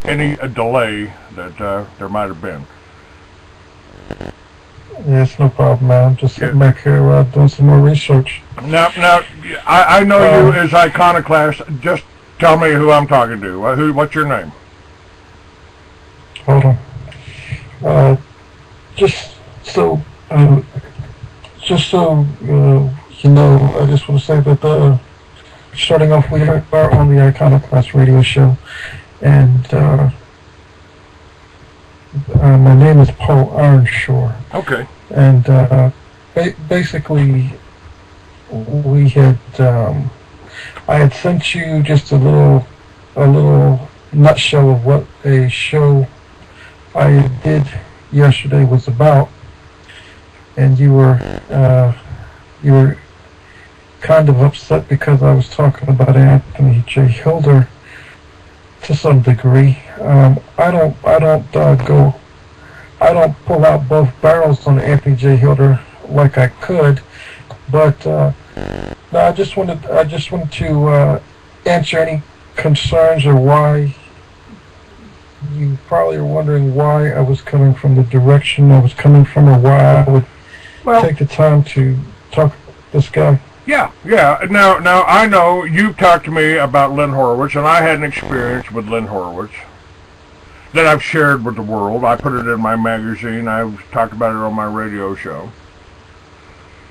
any delay that there might have been. Yes, no problem, man. I'm just sitting back here doing some more research. Now, I know you as Iconoclast. Just tell me who I'm talking to. What's your name? Hold on. Just so you know, I just want to say that starting off, we are on the Iconoclast radio show, and my name is Paul Ironshore. Okay. And basically, we had I had sent you just a little nutshell of what a show I did yesterday was about, and you were kind of upset because I was talking about Anthony J. Hilder to some degree. I don't pull out both barrels on Anthony J. Hilder like I could, but no, I just wanted to answer any concerns, or why you probably are wondering why I was coming from the direction I was coming from, or why I would take the time to talk to this guy. Yeah. Now I know you've talked to me about Lynn Horowitz, and I had an experience with Lynn Horowitz that I've shared with the world. I put it in my magazine. I've talked about it on my radio show.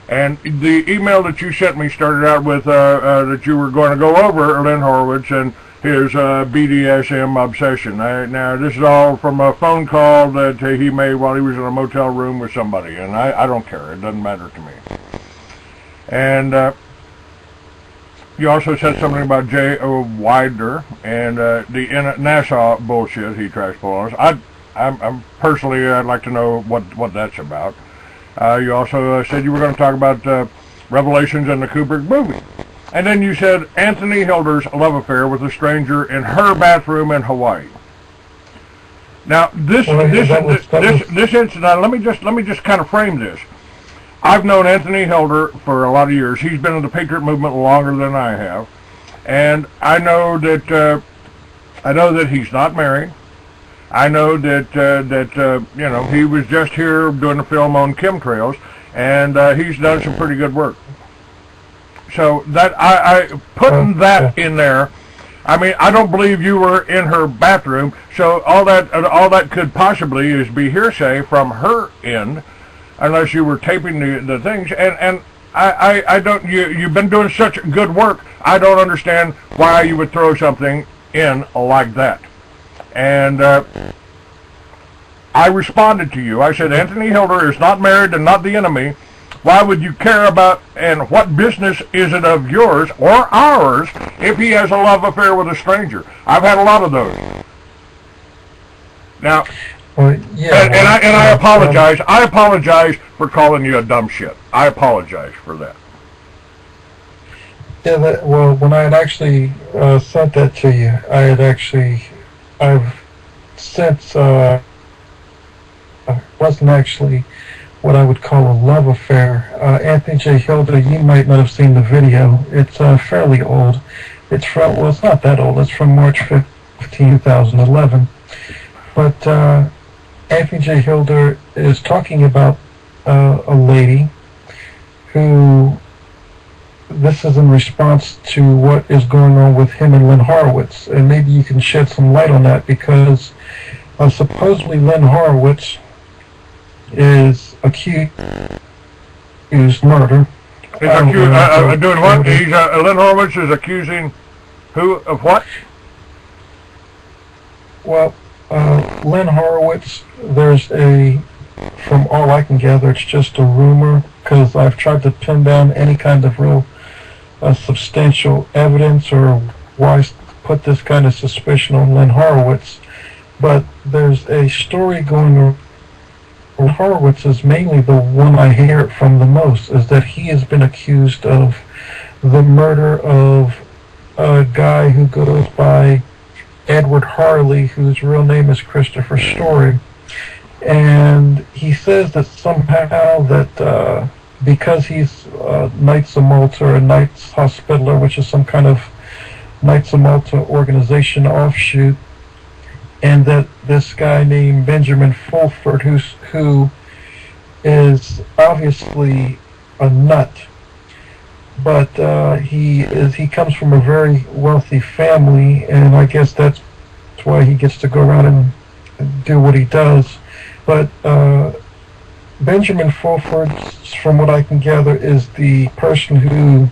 And the email that you sent me started out with that you were going to go over Lynn Horowitz and his BDSM obsession. Now, this is all from a phone call that he made while he was in a motel room with somebody, and I don't care. It doesn't matter to me. And you also said something about J.O. Wider and the Nassau bullshit he trash pulls. I'm personally, I'd like to know what that's about. You also said you were going to talk about Revelations in the Kubrick movie. And then you said Anthony Hilder's love affair with a stranger in her bathroom in Hawaii. Now, this incident, let me just kind of frame this. I've known Anthony Hilder for a lot of years. He's been in the Patriot movement longer than I have, and I know that he's not married. I know that he was just here doing a film on chemtrails, and he's done some pretty good work. So that I putting that in there. I mean, I don't believe you were in her bathroom, so all that could possibly is be hearsay from her end, unless you were taping the things. And I don't. You've been doing such good work. I don't understand why you would throw something in like that. And I responded to you. I said, Anthony Hilder is not married and not the enemy. Why would you care about, and what business is it of yours or ours if he has a love affair with a stranger? I've had a lot of those. Now, I apologize. I apologize for calling you a dumb shit. I apologize for that. Yeah, well, when I had actually sent that to you, I've since wasn't actually what I would call a love affair. Anthony J. Hilder, you might not have seen the video. It's fairly old. It's not that old. It's from March 15, 2011. But Anthony J. Hilder is talking about a lady who, this is in response to what is going on with him and Lynn Horowitz, and maybe you can shed some light on that, because supposedly Lynn Horowitz is accused murder. Doing what? Lynn Horowitz is accusing who of what? Well, Lynn Horowitz, from all I can gather, it's just a rumor, because I've tried to pin down any kind of real substantial evidence or why put this kind of suspicion on Lynn Horowitz. But there's a story going on. Horowitz is mainly the one I hear it from the most, is that he has been accused of the murder of a guy who goes by Edward Harley, whose real name is Christopher Story. And he says that somehow that because he's Knights of Malta or Knights Hospitaller, which is some kind of Knights of Malta organization offshoot, and that this guy named Benjamin Fulford, who is obviously a nut, but he comes from a very wealthy family, and I guess that's why he gets to go around and do what he does. But Benjamin Fulford, from what I can gather, is the person who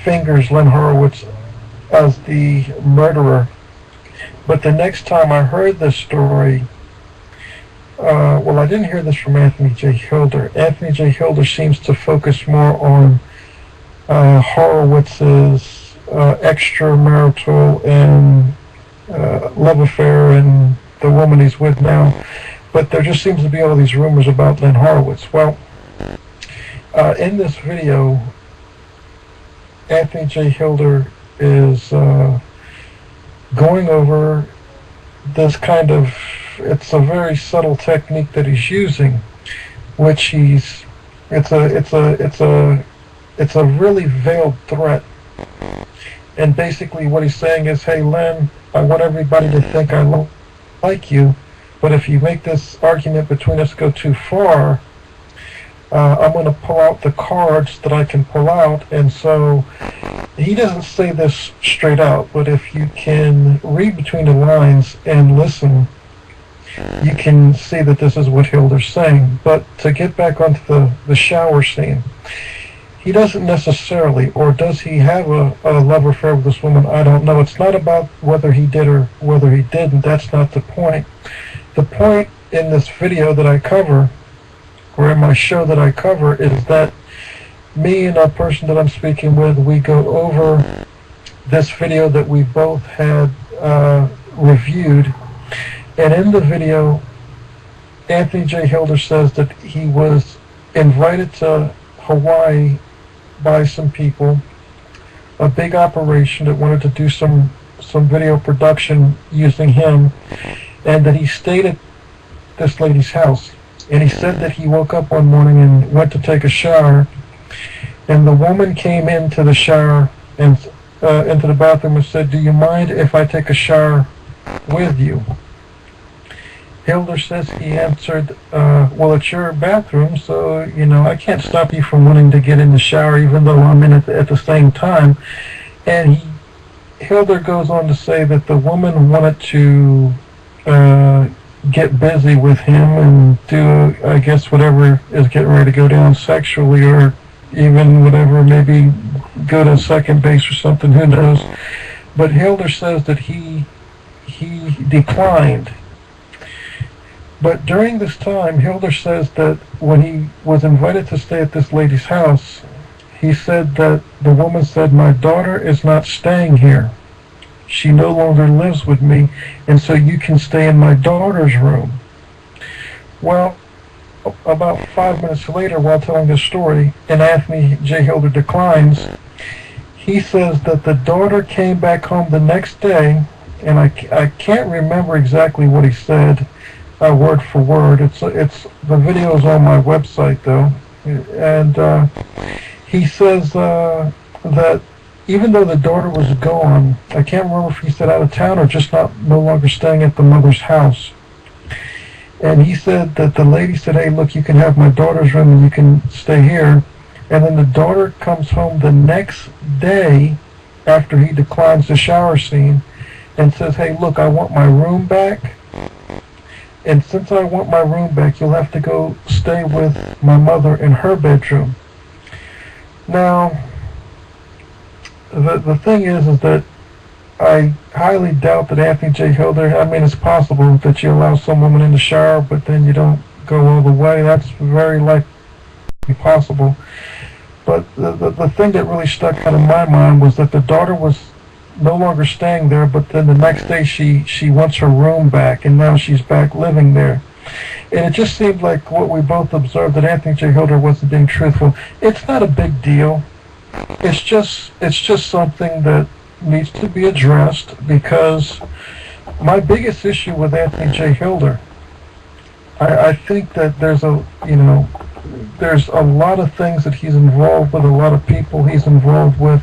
fingers Lynn Horowitz as the murderer. But the next time I heard this story, well, I didn't hear this from Anthony J. Hilder. Anthony J. Hilder seems to focus more on Horowitz's extramarital and love affair and the woman he's with now. But there just seems to be all these rumors about Lynn Horowitz. Well, in this video, Anthony J. Hilder is going over this kind of, it's a very subtle technique that he's using, which it's a really veiled threat. And basically what he's saying is, hey Lynn, I want everybody to think I like you, but if you make this argument between us go too far, I'm going to pull out the cards that I can pull out. And so he doesn't say this straight out, but if you can read between the lines and listen, you can see that this is what Hilder's saying. But to get back onto the shower scene, he doesn't necessarily, or does he have a love affair with this woman? I don't know. It's not about whether he did or whether he didn't. That's not the point. The point in this video that I cover, or in my show that I cover, is that me and a person that I'm speaking with, we go over this video that we both had reviewed. And in the video, Anthony J. Hilder says that he was invited to Hawaii by some people, a big operation that wanted to do some video production using him, and that he stayed at this lady's house. And he said that he woke up one morning and went to take a shower, and the woman came into the shower and into the bathroom and said, "Do you mind if I take a shower with you?" Hilder says he answered, well, it's your bathroom, so, you know, I can't stop you from wanting to get in the shower, even though I'm in it at the same time. And Hilder goes on to say that the woman wanted to get busy with him and do, I guess, whatever is getting ready to go down sexually, or even whatever, maybe go to second base or something, who knows. But Hilder says that he declined. But during this time, Hilder says that when he was invited to stay at this lady's house, he said that the woman said, "My daughter is not staying here. She no longer lives with me, and so you can stay in my daughter's room." Well, about 5 minutes later, while telling this story, and Anthony J. Hilder declines, he says that the daughter came back home the next day, and I can't remember exactly what he said, word for word. It's the video is on my website though, and he says that even though the daughter was gone, I can't remember if he said out of town or just no longer staying at the mother's house. And he said that the lady said, "Hey, look, you can have my daughter's room and you can stay here." And then the daughter comes home the next day after he declines the shower scene and says, "Hey, look, I want my room back. And since I want my room back, you'll have to go stay with my mother in her bedroom." Now, the thing is that I highly doubt that Anthony J. Hilder, I mean, it's possible that you allow some woman in the shower, but then you don't go all the way. That's very likely possible. But the thing that really stuck out in my mind was that the daughter was no longer staying there, but then the next day she wants her room back, and now she's back living there. And it just seemed like what we both observed, that Anthony J. Hilder wasn't being truthful. It's not a big deal. It's just something that needs to be addressed, because my biggest issue with Anthony J. Hilder, I think that there's a lot of things that he's involved with, a lot of people he's involved with.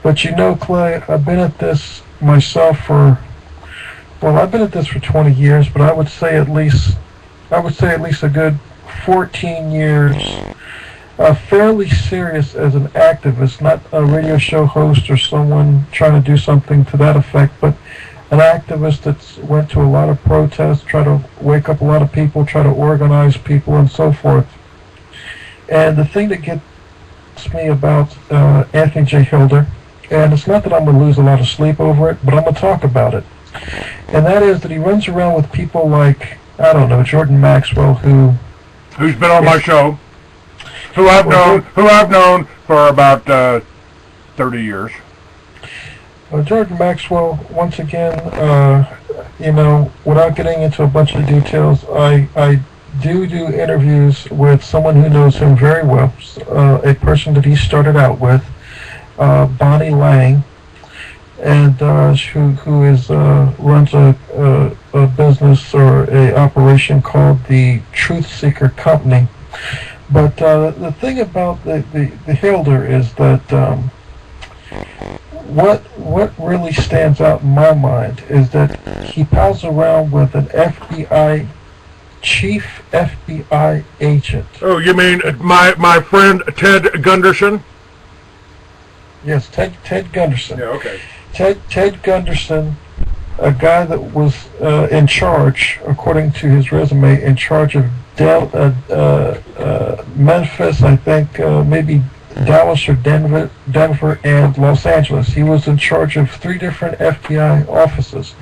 But you know, Clay, I've been at this myself for Well, I've been at this for 20 years, but I would say at least a good 14 years. Fairly serious as an activist, not a radio show host or someone trying to do something to that effect, but an activist that went to a lot of protests, try to wake up a lot of people, try to organize people, and so forth. And the thing that gets me about Anthony J. Hilder, and it's not that I'm going to lose a lot of sleep over it, but I'm going to talk about it. And that is that he runs around with people like, I don't know, Jordan Maxwell, who's been on my show. Who I've known for about 30 years. Jordan Maxwell, once again, without getting into a bunch of details, I do interviews with someone who knows him very well, a person that he started out with, Bonnie Lang, and who runs a business or a operation called the Truth Seeker Company. But the thing about the Hilder is that what really stands out in my mind is that he pals around with an chief FBI agent. Oh, you mean my friend Ted Gunderson? Yes, Ted Gunderson. Yeah, okay. Ted Gunderson, a guy that was in charge, according to his resume, in charge of Memphis, I think, maybe Dallas or Denver, and Los Angeles. He was in charge of 3 different FBI offices.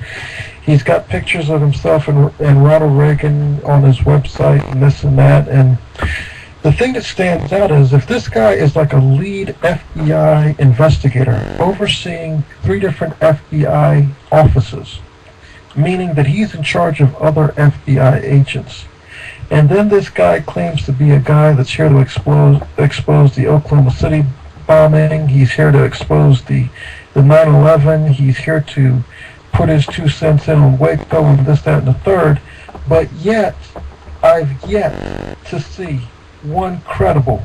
He's got pictures of himself and Ronald Reagan on his website and this and that. And the thing that stands out is if this guy is like a lead FBI investigator overseeing 3 different FBI offices, meaning that he's in charge of other FBI agents. And then this guy claims to be a guy that's here to expose the Oklahoma City bombing. He's here to expose the 9/11. He's here to put his 2 cents in on Waco and this, that, and the third. But yet, I've yet to see one credible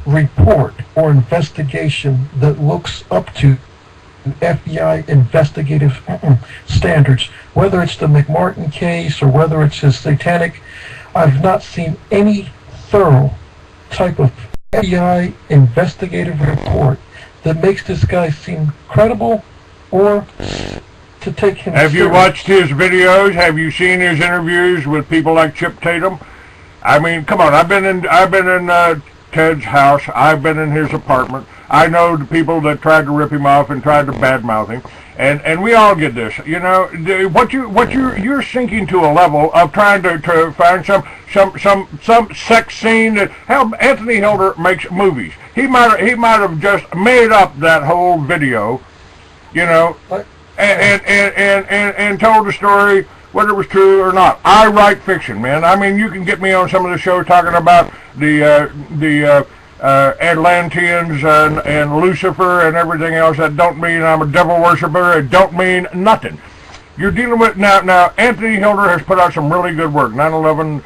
report or investigation that looks up to FBI investigative standards, whether it's the McMartin case or whether it's his satanic. I've not seen any thorough type of FBI investigative report that makes this guy seem credible or to take him Have serious. you watched his videos? Have you seen his interviews with people like Chip Tatum? I mean, come on, I've been in Ted's house. I've been in his apartment. I know the people that tried to rip him off and tried to badmouth him. And we all get this, you know. You're sinking to a level of trying to find some sex scene that hell. Anthony Hilder makes movies. He might have just made up that whole video, you know, and told the story whether it was true or not. I write fiction, man. I mean, you can get me on some of the show talking about the Atlanteans and Lucifer and everything else. That don't mean I'm a devil worshiper. It don't mean nothing. You're dealing with now. Anthony Hilder has put out some really good work. 9/11,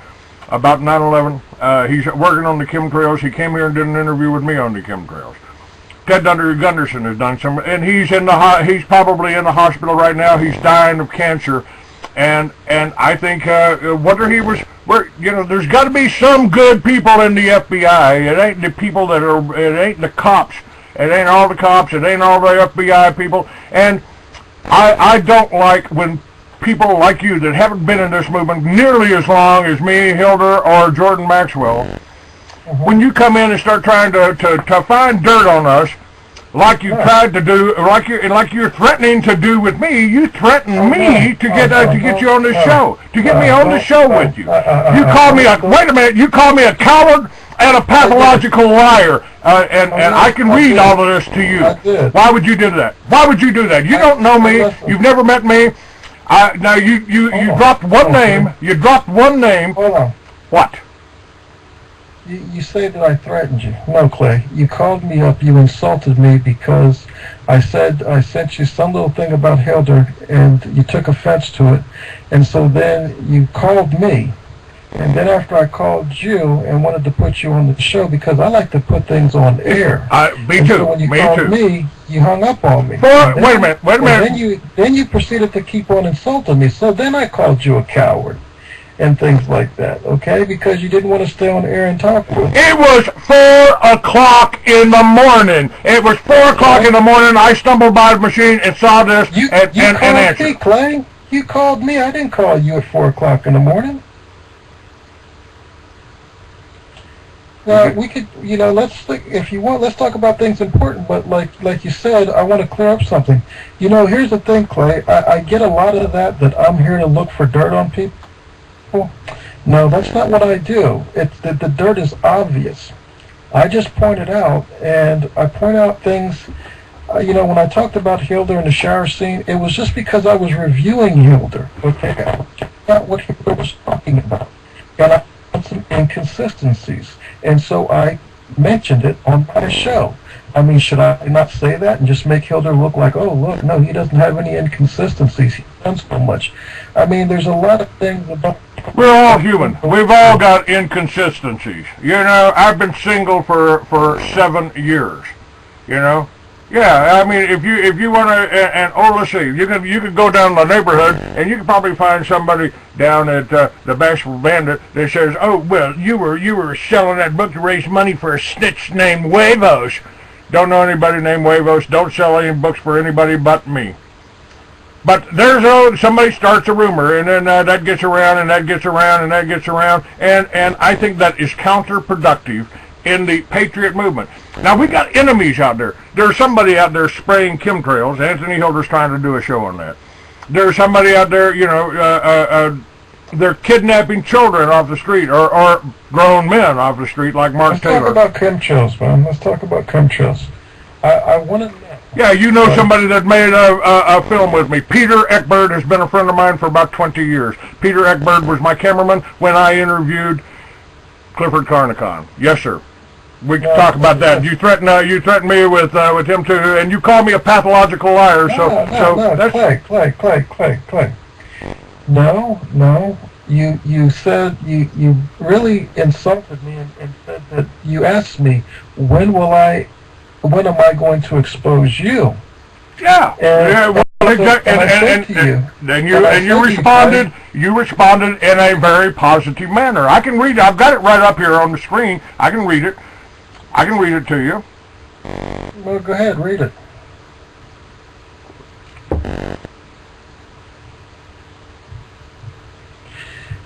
about 9/11. He's working on the chemtrails. He came here and did an interview with me on the chemtrails. Ted Gunderson has done some, and he's probably in the hospital right now. He's dying of cancer. And I think there's got to be some good people in the FBI. It ain't the people it ain't the cops. It ain't all the cops. It ain't all the FBI people. And I don't like when people like you that haven't been in this movement nearly as long as me, Hilder, or Jordan Maxwell, when you come in and start trying to find dirt on us, like you tried to do, like you're threatening to do with me. You threatened me to get you on this show, to get me on the show with you. You called me wait a minute. You called me a coward and a pathological liar, and I can read all of this to you. Why would you do that? Why would you do that? You don't know me. You've never met me. Now you dropped one name. You dropped one name. Hold on. What? You say that I threatened you. No, Clay. You called me up. You insulted me because I said I sent you some little thing about Hilder, and you took offense to it. And so then you called me. And then after I called you and wanted to put you on the show because I like to put things on air. Me too. So when you me called too. me, you hung up on me. Wait a minute. Then you proceeded to keep on insulting me. So then I called you a coward and things like that, okay? Because you didn't want to stay on air and talk with me. It was 4 o'clock in the morning. It was 4 o'clock in the morning. I stumbled by the machine and saw this and answered. Me, Clay. You called me. I didn't call you at 4 o'clock in the morning. Now, we could, if you want, let's talk about things important, but like you said, I want to clear up something. Here's the thing, Clay. I get a lot of that I'm here to look for dirt on people. No, that's not what I do. It's that the dirt is obvious. I just point it out, and I point out things. When I talked about Hilder in the shower scene, it was just because I was reviewing Hilder. Okay, not what Hilder was talking about, and I found some inconsistencies, and so I mentioned it on my show. I mean, should I not say that and just make Hilder look like, oh, look, no, he doesn't have any inconsistencies. He's done so much. I mean, there's a lot of things about... We're all human. We've all got inconsistencies. I've been single for 7 years. Yeah, I mean, if you want to, let's see, you can go down the neighborhood and you can probably find somebody down at the Bashful Bandit that says, oh, well, you were selling that book to raise money for a snitch named Huevos. Don't know anybody named Huevos. Don't sell any books for anybody but me. But somebody starts a rumor, and then that gets around, and that gets around, and that gets around, and I think that is counterproductive in the Patriot movement. Now, we got enemies out there. There's somebody out there spraying chemtrails. Anthony Hilder's trying to do a show on that. There's somebody out there, they're kidnapping children off the street, or grown men off the street, like Mark Taylor. Let's talk about chemtrails, man. Let's talk about chemtrails. I want to know. Yeah, somebody that made a film with me. Peter Eckberg has been a friend of mine for about 20 years. Peter Eckberg was my cameraman when I interviewed Clifford Carnicon. Yes, sir. We can talk about that. You threatened me with him too, and you call me a pathological liar. No, Clay. No. You said you really insulted me and said that you asked me when am I going to expose you? Yeah. You responded in a very positive manner. I can read it. I've got it right up here on the screen. I can read it. I can read it to you. Well, go ahead, read it.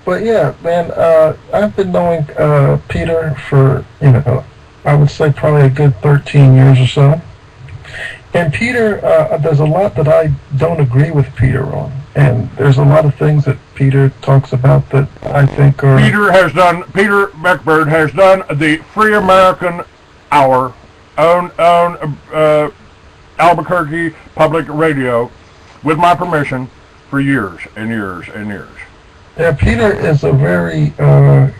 But yeah, man, I've been knowing Peter for, I would say probably a good 13 years or so. And Peter, there's a lot that I don't agree with Peter on. And there's a lot of things that Peter talks about that I think are... Peter Eckberg has done the Free American Hour on Albuquerque Public Radio with my permission for years and years and years. Yeah, Peter is a very,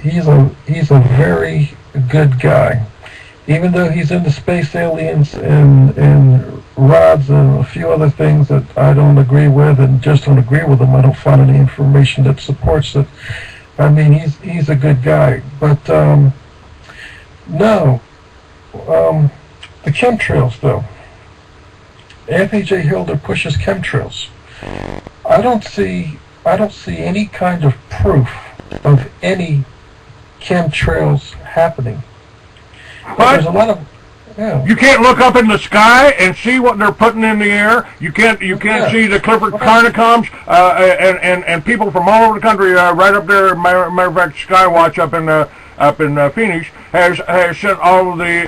he's a very good guy. Even though he's into space aliens and rods and a few other things that I don't agree with and just don't agree with him, I don't find any information that supports it. I mean, he's a good guy. But, no. The chemtrails, though. Anthony J. Hilder pushes chemtrails. I don't see any kind of proof of any chemtrails happening. But there's a lot of... Yeah. You can't look up in the sky and see what they're putting in the air. You can't see the Clifford Carnicoms and people from all over the country right up there. Matter of fact, Skywatch up in Phoenix has sent all of the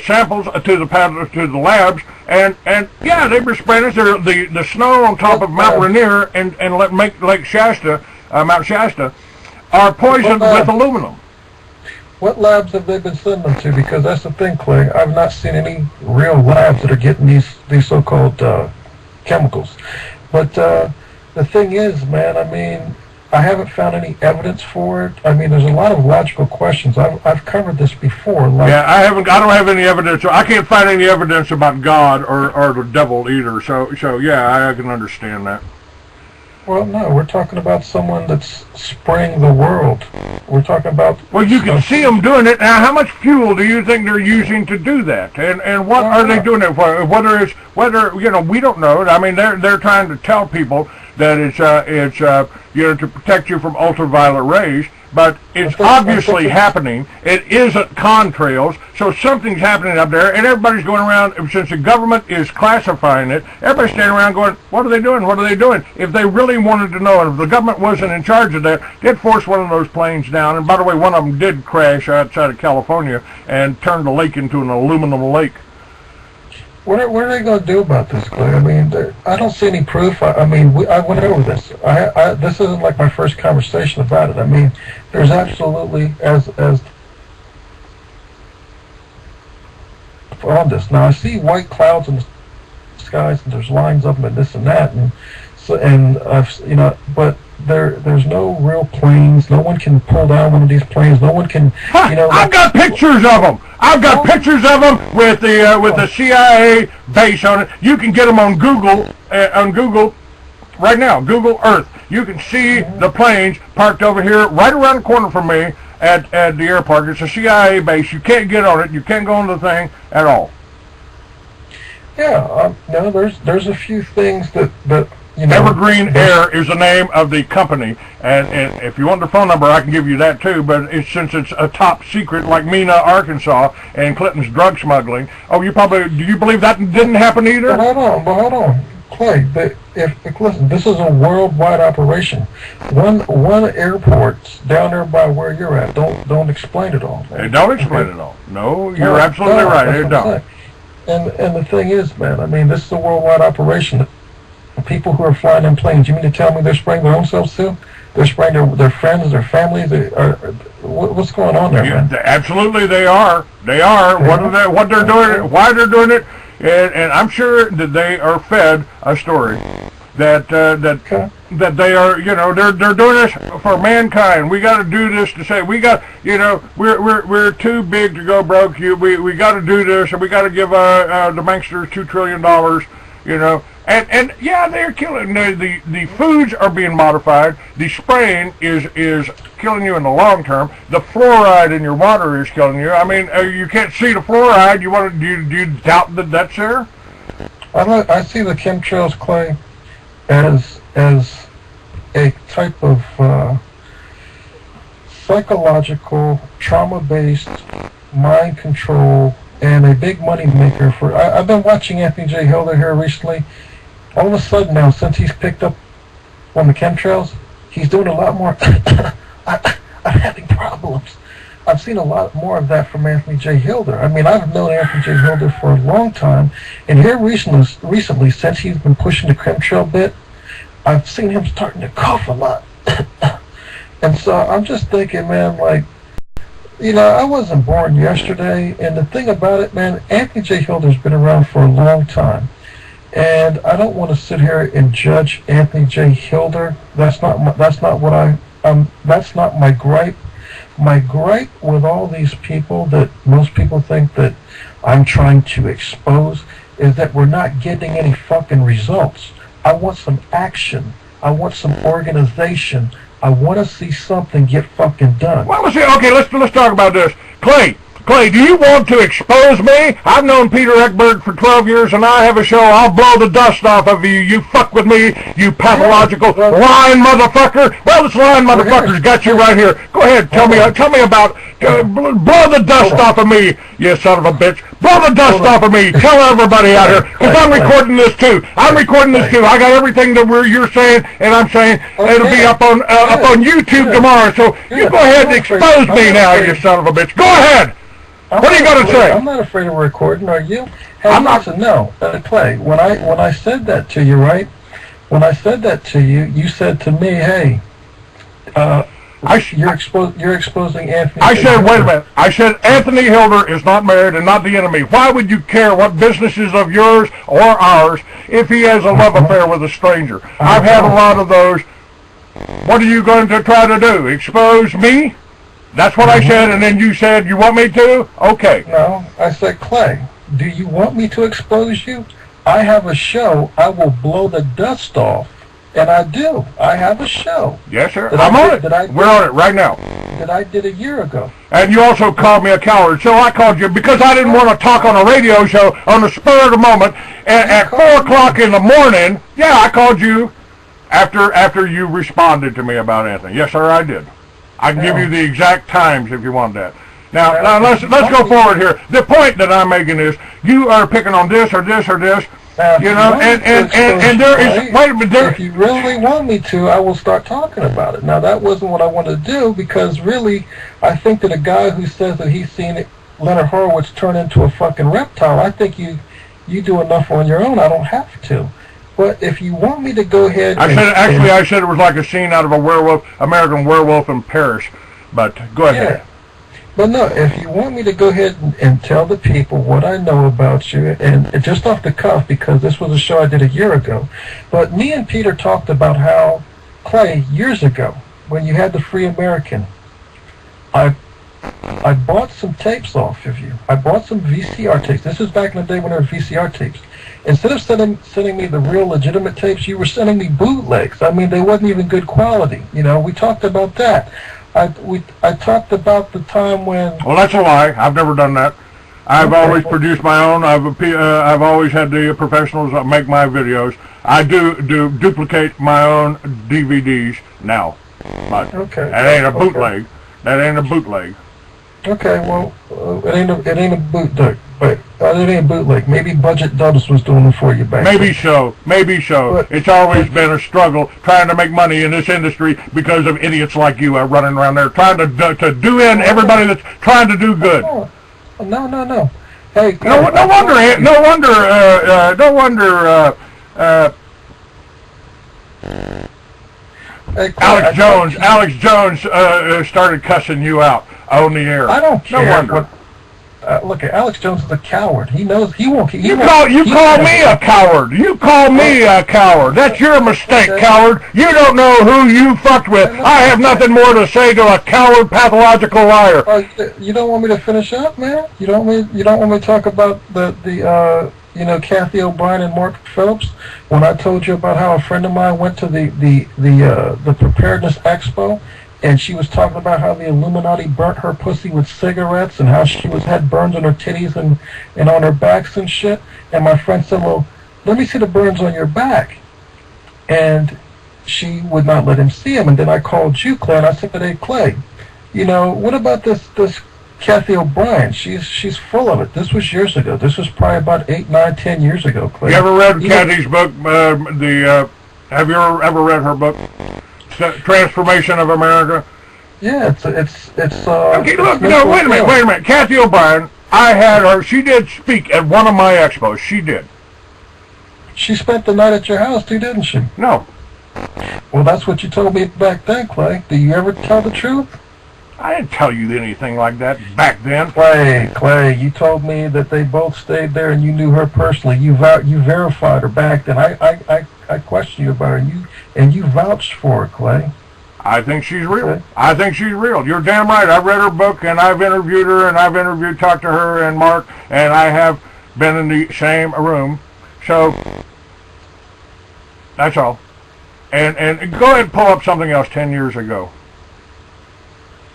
samples to the labs, and yeah, they were spraying the snow on top of Mount Rainier and Lake Shasta, Mount Shasta, are poisoned with aluminum. What labs have they been sending them to? Because that's the thing, Clay. I've not seen any real labs that are getting these so-called chemicals. But the thing is, man, I mean, I haven't found any evidence for it. I mean, there's a lot of logical questions. I've covered this before. Yeah, I don't have any evidence. I can't find any evidence about God or the devil either. So yeah, I can understand that. Well, no, we're talking about someone that's spraying the world. We're talking about... Well, you can see them doing it. Now, how much fuel do you think they're using to do that? And what are they doing it for? Whether we don't know. I mean, they're trying to tell people that it's to protect you from ultraviolet rays. But it's obviously happening. It isn't contrails, so something's happening up there, and everybody's going around, since the government is classifying it, everybody's standing around going, what are they doing? What are they doing? If they really wanted to know, and if the government wasn't in charge of that, they'd force one of those planes down. And by the way, one of them did crash outside of California and turned the lake into an aluminum lake. What are they going to do about this, Clay? I mean, I don't see any proof. I went over this. This isn't like my first conversation about it. I mean, there's absolutely, as on this. Now, I see white clouds in the skies, and there's lines of them, and this and that, and so, and but there's no real planes. No one can pull down one of these planes. No one can, I've got pictures of them. I've got pictures of them with the CIA base on it. You can get them on Google right now. Google Earth. You can see the planes parked over here, right around the corner from me at the airport. It's a CIA base. You can't get on it. You can't go on the thing at all. Yeah, there's a few things that Evergreen Air is the name of the company, and if you want the phone number, I can give you that too. But since it's a top secret, like Mena, Arkansas, and Clinton's drug smuggling. Oh, do you believe that didn't happen either? But hold on, Clay. Listen, this is a worldwide operation. One airport's down there by where you're at. Don't explain it all. It don't explain it all. No, you're absolutely right. It don't. And the thing is, man, I mean, this is a worldwide operation. The people who are flying in planes, you mean to tell me they're spraying their own selves too? They're spraying their friends, their families. What's going on there, man? Absolutely, they are. They are. What they're doing, why they're doing it, and I'm sure that they are fed a story that they are, they're doing this for mankind. We got to do this to say we're too big to go broke. We got to do this, and we got to give the banksters $2 trillion. And yeah, they're killing. The foods are being modified. The spraying is killing you in the long term. The fluoride in your water is killing you. I mean, you can't see the fluoride. Do you doubt that that's there? I see the chemtrails, Clay, as a type of psychological, trauma-based mind control and a big money maker for. I've been watching Anthony J. Hilder here recently. All of a sudden now, since he's picked up on the chemtrails, he's doing a lot more. I'm having problems. I've seen a lot more of that from Anthony J. Hilder. I mean, I've known Anthony J. Hilder for a long time, and here recently, since he's been pushing the chemtrail bit, I've seen him starting to cough a lot. And so I'm just thinking, man, like, I wasn't born yesterday, and the thing about it, man, Anthony J. Hilder's been around for a long time. And I don't want to sit here and judge Anthony J. Hilder. That's not my gripe. My gripe with all these people that most people think that I'm trying to expose is that we're not getting any fucking results. I want some action. I want some organization. I want to see something get fucking done. Well, let's talk about this. Clay, do you want to expose me? I've known Peter Ekberg for 12 years, and I have a show. I'll blow the dust off of you. You fuck with me, you pathological lying motherfucker. Well, this lying motherfucker's got you right here. Go ahead, tell me about, blow the dust off of me, you son of a bitch. Blow the dust off of me. Tell everybody out here, because I'm recording this too. I got everything that you're saying, and I'm saying. It'll be up on YouTube tomorrow. So you go ahead and expose me now, you son of a bitch. Go ahead. What are you going to say? I'm not afraid of recording, are you? Hey, listen, no, Clay, when I said that to you, right? When I said that to you, you said to me, hey, you're exposing Anthony. I said, wait a minute. I said Anthony Hilder is not married and not the enemy. Why would you care what business is of yours or ours if he has a love affair with a stranger? I've had a lot of those. What are you going to try to do? Expose me? That's what I said, and then you said, you want me to? Okay. No, I said, Clay, do you want me to expose you? I have a show. I will blow the dust off And I do. I have a show. Yes, sir. I'm on it. We're on it right now. That I did a year ago. And you also called me a coward, so I called you because I didn't want to talk on a radio show on the spur of the moment. And at 4 o'clock in the morning, yeah, I called you after you responded to me about anything. Yes, sir, I did. I can give you the exact times if you want that. Now let's go forward here. The point that I'm making is you are picking on this or this or this. You know, and there is, wait a minute, if you really want me to, I will start talking about it. Now, that wasn't what I wanted to do, because really, I think that a guy who says that he's seen Leonard Horowitz turn into a fucking reptile, I think you do enough on your own. I don't have to. But if you want me to go ahead I said it was like a scene out of a American Werewolf in Paris, but go ahead. Yeah. But no, if you want me to go ahead and tell the people what I know about you, and just off the cuff, because this was a show I did a year ago, but me and Peter talked about how, Clay, years ago, when you had the Free American, I bought some tapes off of you. I bought some VCR tapes. This is back in the day when there were VCR tapes. Instead of sending me the real legitimate tapes, you were sending me bootlegs. I mean, they wasn't even good quality. You know, we talked about that. I talked about the time when... Well, that's a lie. I've never done that. I've always produced my own. I've always had the professionals make my videos. I do duplicate my own DVDs now. But that ain't a bootleg. That ain't a bootleg. Okay, well, it ain't a bootleg. But it ain't bootleg. Maybe Budget Dubs was doing it for you back then. Maybe so. But it's always been a struggle trying to make money in this industry because of idiots like you are running around there trying to do in everybody that's trying to do good. No. Hey, no wonder. Hey, Alex Jones started cussing you out on the air. I don't care. No wonder. Look, Alex Jones is a coward. He knows he won't. You call me a coward. You call me a coward. That's your mistake, coward. You don't know who you fucked with. I have nothing more to say to a coward, pathological liar. You don't want me to finish up, man? You don't want me to talk about the Kathy O'Brien and Mark Phillips, when I told you about how a friend of mine went to the Preparedness Expo, and she was talking about how the Illuminati burnt her pussy with cigarettes, and how she had burns on her titties and on her backs and shit. And my friend said, well, let me see the burns on your back. And she would not let him see him. And then I called you, Clay, and I said, hey, Clay, what about this Kathy O'Brien? She's full of it. This was years ago. This was probably about 8, 9, 10 years ago, Clay. You ever read Kathy's book? Have you ever read her book, Transformation of America? Yeah, it's okay, look, no, wait a minute. Kathy O'Brien, I had her, she did speak at one of my expos. She did. She spent the night at your house too, didn't she? No. Well, that's what you told me back then, Clay. Do you ever tell the truth? I didn't tell you anything like that back then. Clay, you told me that they both stayed there and you knew her personally. You verified her back then. I questioned you about her, and you vouched for her, Clay. I think she's real. Okay. I think she's real. You're damn right. I've read her book, and I've interviewed her, and I've talked to her and Mark, and I have been in the same room. So, that's all. And go ahead and pull up something else 10 years ago.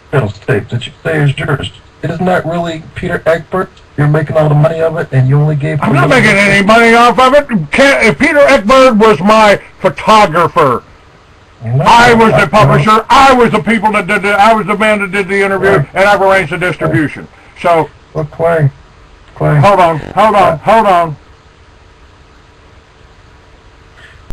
Those tapes that you say is yours. Isn't that really Peter Egbert? You're making all the money of it, and you only gave... I'm not making any money off of it. Peter Egbert was my photographer. No, I was the publisher. I was the people that did I was the man that did the interview, and I've arranged the distribution. So... Look, Clay. Hold on.